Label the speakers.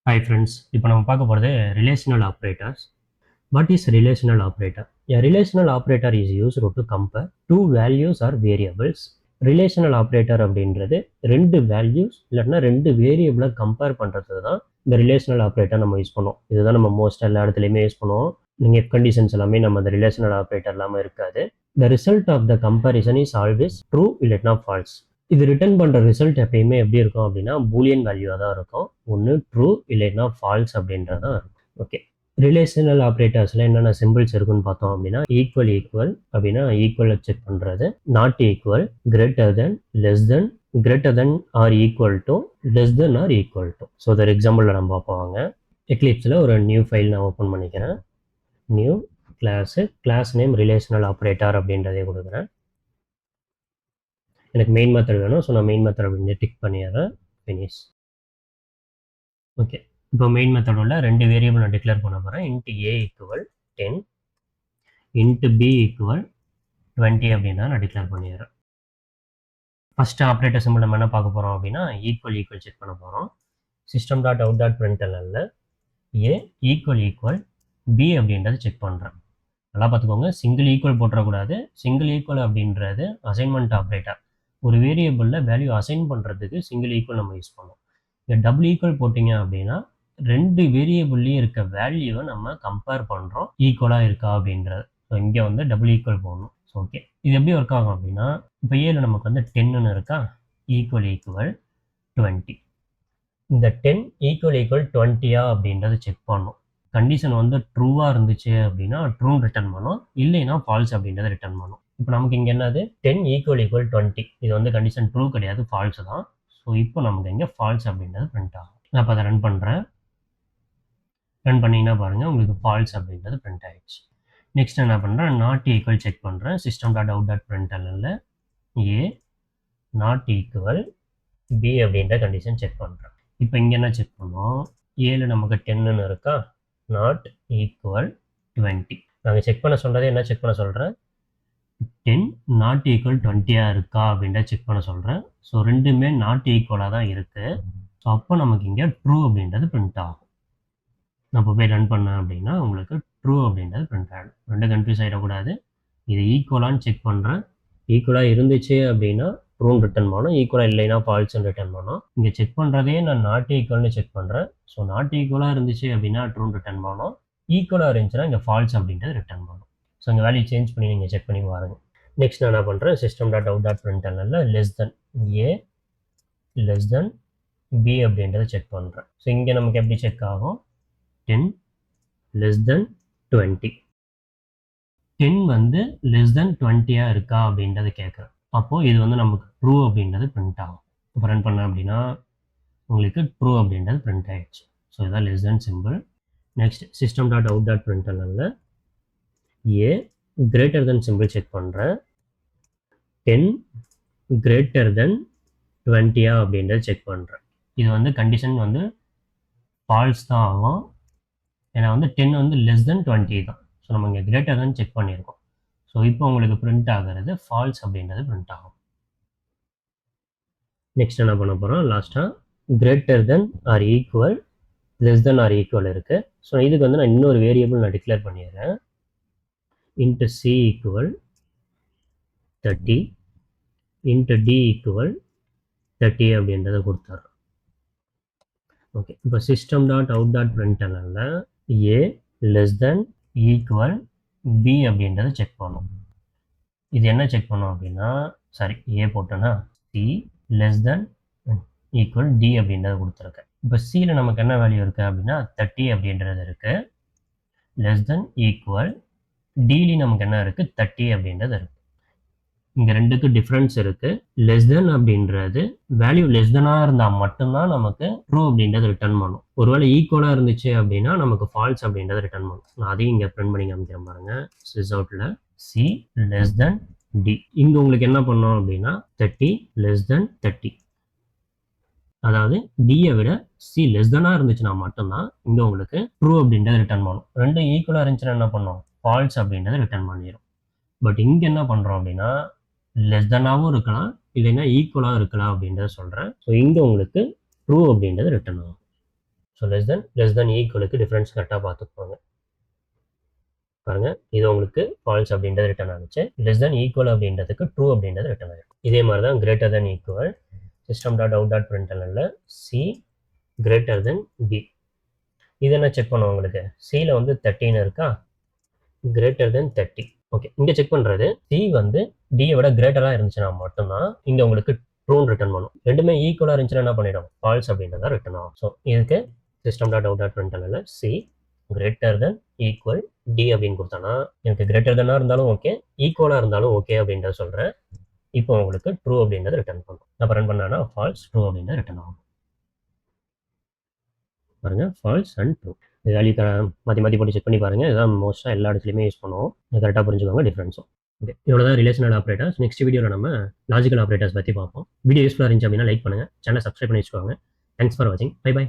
Speaker 1: Hi friends, இப்போ நம்ம பார்க்க போகிறது relational operators. What is relational operator? A relational operator is used to compare two values or variables. Relational operator அப்படின்றது ரெண்டு values இல்லைன்னா ரெண்டு வேரியபிளை கம்பேர் பண்ணுறது தான் இந்த ரிலேஷனல் ஆப்ரேட்டர் நம்ம யூஸ் பண்ணுவோம். இதுதான் நம்ம மோஸ்ட் எல்லா இடத்துலையுமே யூஸ் பண்ணுவோம். நீங்கள் எஃப் கண்டிஷன்ஸ் எல்லாமே நம்ம அந்த ரிலேஷனல் ஆப்ரேட்டர் இல்லாமல் இருக்காது. The result of the comparison is always true இல்லைன்னா false. இது ரிட்டர்ன் பண்ணுற ரிசல்ட் எப்பயுமே எப்படி இருக்கும் அப்படின்னா பூலியன் வேல்யூவாக தான் இருக்கும். ஒன்று ட்ரூ இல்லைன்னா ஃபால்ஸ் அப்படின்றது தான் இருக்கும். ஓகே, ரிலேஷனல் ஆப்ரேட்டர்ஸில் என்னென்ன சிம்பிள்ஸ் இருக்குன்னு பார்த்தோம் அப்படின்னா ஈக்குவல் ஈக்குவல் அப்படின்னா ஈக்குவலை செக் பண்ணுறது, not equal, greater than, less than, greater than or equal to, less than or equal to. So ஒரு எக்ஸாம்பிளில் நம்ம பார்ப்போங்க. எக்லிப்ஸில் ஒரு நியூ ஃபைல் நான் ஓப்பன் பண்ணிக்கிறேன். New class name relational operator அப்படின்றதே கொடுக்குறேன். எனக்கு மெயின் மெத்தட் வேணும், ஸோ நான் மெயின் மெத்தட் அப்படின்னு டிக் பண்ணிடுறேன். ஃபினிஷ். ஓகே, இப்போ மெயின் மெத்தட் உள்ள ரெண்டு வேரியபிள் நான் டிக்ளேர் பண்ண போகிறேன். Int a equal 10, into B equal 20 அப்படின்னா நான் டிக்ளேர் பண்ணிடுறேன். ஃபஸ்ட்டு ஆப்ரேட்டர் சிம்பிள் நம்ம என்ன பார்க்க போகிறோம் அப்படின்னா ஈக்குவல் ஈக்குவல் செக் பண்ண போகிறோம். சிஸ்டம் டாட் அவுட் டாட் பிரிண்டெல்ல ஏ ஈக்குவல் ஈக்குவல் பி அப்படின்றது செக் பண்ணுறேன். நல்லா பார்த்துக்கோங்க, சிங்கிள் ஈக்குவல் போட்டுறக்கூடாது. சிங்கிள் ஈக்குவல் அப்படின்றது அசைன்மெண்ட் ஆப்ரேட்டர். ஒரு வேரியபிளில் வேல்யூ அசைன் பண்ணுறதுக்கு சிங்கிள் ஈக்குவல் நம்ம யூஸ் பண்ணுவோம். இங்கே டபுள் ஈக்குவல் போட்டிங்க அப்படின்னா ரெண்டு வேரியபிள்லேயும் இருக்க வேல்யூவை நம்ம கம்பேர் பண்ணுறோம், ஈக்குவலாக இருக்கா அப்படின்றது. ஸோ இங்கே வந்து டபுள் ஈக்குவல் போடணும். ஸோ ஓகே, இது எப்படி ஒர்க் ஆகும் அப்படின்னா இப்போ ஏல நமக்கு வந்து 10ன்னு இருக்கா, ஈக்குவல் ஈக்குவல் 20. இந்த 10 ஈக்குவல் ஈக்குவல் 20யா அப்படின்றத செக் பண்ணணும். கண்டிஷன் வந்து ட்ரூவாக இருந்துச்சு அப்படின்னா ட்ரூன்னு ரிட்டர்ன் பண்ணும், இல்லைன்னா ஃபால்ஸ் அப்படின்றத ரிட்டர்ன் பண்ணும். இப்போ நமக்கு இங்கே என்னது 10 ஈக்குவல் ஈக்குவல் 20, இது வந்து கண்டிஷன் ட்ரூ கிடையாது, ஃபால்ஸ் தான். ஸோ இப்போ நமக்கு இங்கே ஃபால்ஸ் அப்படின்றது பிரிண்ட் ஆகும். நான் இப்போ அதை ரன் பண்ணுறேன். ரன் பண்ணிங்கன்னா பாருங்கள் உங்களுக்கு ஃபால்ஸ் அப்படின்றது பிரிண்ட் ஆகிடுச்சு. நெக்ஸ்ட் என்ன பண்ணுறேன், நாட் ஈக்குவல் செக் பண்ணுறேன். சிஸ்டம் டாட் அவுட் டாட் பிரிண்டெல்ல ஏ நாட் ஈக்குவல் பி அப்படின்ற கண்டிஷன் செக் பண்ணுறேன். இப்போ இங்கே என்ன செக் பண்ணோம், ஏல நமக்கு 10ன்னு இருக்கா, நாட் ஈக்குவல் 20. நாங்கள் செக் பண்ண சொல்கிறதே என்ன செக் பண்ண சொல்கிறேன், 10 நாட் ஈக்குவல் 20யாக இருக்கா அப்படின்ற செக் பண்ண சொல்கிறேன். ஸோ ரெண்டுமே நாட் ஈக்குவலாக தான் இருக்குது. ஸோ அப்போ நமக்கு இங்கே ட்ரூ அப்படின்றது பிரிண்ட் ஆகும். நான் இப்போ போய் ரன் பண்ணேன் அப்படின்னா உங்களுக்கு ட்ரூ அப்படின்றது பிரிண்ட் ஆகிடும். ரெண்டு கன்ஃபியூஸ் ஆகிடக்கூடாது. இது ஈக்குவலான்னு செக் பண்ணுறேன். ஈக்குவலாக இருந்துச்சு அப்படின்னா ட்ரூன்னு ரிட்டர்ன் பண்ணோம், ஈக்குவலாக இல்லைன்னா ஃபால்ஸ்ன்னு ரிட்டர்ன் பண்ணோம். இங்கே செக் பண்ணுறதே நான் நாட் ஈக்குவல்னு செக் பண்ணுறேன். ஸோ நாட் ஈக்குவலாக இருந்துச்சு அப்படின்னா ட்ரூன்னு ரிட்டர்ன் பண்ணோம், ஈக்குவலாக இருந்துச்சுன்னா இங்கே ஃபால்ஸ் அப்படின்றது ரிட்டர்ன் பண்ணோம். ஸோ இங்கே வேல்யூ சேஞ்ச் பண்ணி நீங்கள் செக் பண்ணி பாருங்கள். நெக்ஸ்ட் நான் என்ன பண்ணுறேன், சிஸ்டம் டாட் அவுட் டாட் பிரிண்டெல்ல less than A less than B அப்படின்றத செக் பண்ணுறேன். ஸோ இங்கே நமக்கு எப்படி செக் ஆகும், 10 லெஸ் தென் 20. 10 வந்து லெஸ் தென் 20யாக இருக்கா அப்படின்றத கேட்குறேன். அப்போது இது வந்து நமக்கு ட்ரூ அப்படின்றது பிரிண்ட் ஆகும். இப்போ ரன் பண்ணேன் அப்படின்னா உங்களுக்கு ட்ரூ அப்படின்றது பிரிண்ட் ஆகிடுச்சு. ஸோ இதான் less than simple. Next system dot out dot பிரிண்டெல்ல A greater than simple check பண்ணுறேன். 10 கிரேட்டர் தென் 20யா அப்படின்றத செக் பண்ணுறேன். இது வந்து கண்டிஷன் வந்து ஃபால்ஸ் தான் ஆகும், ஏன்னா வந்து 10 வந்து லெஸ் தென் 20 தான். ஸோ நம்ம இங்கே கிரேட்டர் தென் செக் பண்ணியிருக்கோம். ஸோ இப்போ உங்களுக்கு பிரிண்ட் ஆகிறது ஃபால்ஸ் அப்படின்றது பிரிண்ட் ஆகும். நெக்ஸ்ட் என்ன பண்ண போகிறோம், லாஸ்ட்டாக greater than or equal less than or equal இருக்குது. ஸோ இதுக்கு வந்து நான் இன்னொரு வேரியபிள் நான் டிக்ளேர் பண்ணிடுறேன். Int c equal 30, int d equal 30 அப்படின்றத கொடுத்துட்றோம். ஓகே, இப்போ சிஸ்டம் டாட் அவுட் டாட் பிரிண்டெல்ல a less than equal b அப்படின்றத செக் பண்ணோம். இது என்ன செக் பண்ணோம் அப்படின்னா, சாரி ஏ போட்டோன்னா c less than equal d அப்படின்றத கொடுத்துருக்கேன். இப்போ சியில் நமக்கு என்ன வேல்யூ இருக்குது அப்படின்னா 30 அப்படின்றது இருக்குது. லெஸ் தென் ஈக்குவல் டிலி நமக்கு என்ன இருக்குது 30 அப்படின்றது இருக்குது. இங்கே ரெண்டுக்கு டிஃப்ரென்ஸ் இருக்குது. லெஸ் தென் அப்படின்றது வேல்யூ லெஸ் தெனாக இருந்தால் மட்டும்தான் நமக்கு ட்ரூ அப்படின்றது ரிட்டர்ன் பண்ணும். ஒருவேளை ஈக்குவலாக இருந்துச்சு அப்படின்னா நமக்கு ஃபால்ஸ் அப்படின்றத ரிட்டர்ன் பண்ணும். நான் அதையும் இங்கே பிரிண்ட் பண்ணி காமிக்கிறேன் பாருங்கள். சிஸ் அவுட்டில் சி லெஸ் தென் டி, இங்கே உங்களுக்கு என்ன பண்ணோம் அப்படின்னா 30 லெஸ் தென் 30, அதாவது டியை விட சி லெஸ் தெனாக இருந்துச்சுன்னா மட்டும்தான் இங்கே உங்களுக்கு ட்ரூ அப்படின்றத ரிட்டர்ன் பண்ணும். ரெண்டும் ஈக்குவலாக இருந்துச்சுன்னா என்ன பண்ணோம், ஃபால்ஸ் அப்படின்றத ரிட்டர்ன் பண்ணிடும். பட் இங்கே என்ன பண்ணுறோம் அப்படின்னா லெஸ் தெனாகவும் இருக்கலாம், இல்லைன்னா ஈக்குவலாக இருக்கலாம் அப்படின்றத சொல்கிறேன். ஸோ இங்கே உங்களுக்கு ட்ரூ அப்படின்றது ரிட்டர்ன் ஆகும். ஸோ லெஸ் தென் ஈக்குவலுக்கு டிஃப்ரென்ஸ் கரெக்டாக பார்த்துக்கோங்க. பாருங்க, இது உங்களுக்கு ஃபால்ஸ் அப்படின்றது ரிட்டர்ன் ஆனிச்சு. லெஸ் தென் ஈக்குவல் அப்படின்றதுக்கு ட்ரூ அப்படின்றது ரிட்டர்ன் ஆகிடும். இதே மாதிரி தான் greater than equal system dot out dot பிரிண்டல்ல சி கிரேட்டர் தென் பி. இது என்ன செக் பண்ணுவோம் உங்களுக்கு? சியில் வந்து 13 இருக்கா, கிரேட்டர் தென் 30. ஓகே, இங்கே செக் பண்ணுறது சி வந்து டியை விட கிரேட்டராக இருந்துச்சுன்னா மட்டும்தான் இங்கே உங்களுக்கு ட்ரூன்னு ரிட்டர்ன் பண்ணும். ரெண்டுமே ஈக்குவலாக இருந்துச்சுன்னா என்ன பண்ணிடும்? ஃபால்ஸ் அப்படின்றத ரிட்டர்ன் ஆகும். ஸோ இதுக்கு சிஸ்டம் டாட் அவுட் டாட் பிரிண்டல்ல C greater than equal D அப்படின்னு கொடுத்தானா எனக்கு கிரேட்டர் தென்னாக இருந்தாலும் ஓகே, ஈக்குவலாக இருந்தாலும் ஓகே அப்படின்றத சொல்கிறேன். இப்போ உங்களுக்கு ட்ரூ அப்படின்றத ரிட்டர்ன் பண்ணும். நான் ரன் பண்ணானா ஃபால்ஸ், ட்ரூ அப்படின்றத ரிட்டர்ன் ஆகும். பாருங்க, ஃபால்ஸ் அண்ட் ட்ரூ. இது வேல்யூ மாற்றி மாற்றி போட்டு செக் பண்ணி பாருங்கள். இதுதான் மோஸ்ட்டாக எல்லா இடத்துலையுமே யூஸ் பண்ணுவோம். கரெக்டாக புரிஞ்சுக்கோங்க டிஃப்ரென்ஸும். ஓகே, இவ்வளோ தான் ரிலேஷனல் ஆப்ரேட்டர்ஸ். நெக்ஸ்ட் வீடியோவில் நம்ம லாஜிக்கல் ஆப்ரேட்டர்ஸ் பற்றி பார்ப்போம். வீடியோ யூஸ்ஃபுல்லாக இருந்துச்சு அப்படின்னா லைக் பண்ணுங்கள், சேனல் சப்ஸ்கிரைப் பண்ணி வச்சுக்கோங்க. தேங்க்ஸ் ஃபார் வாட்சிங். Bye by.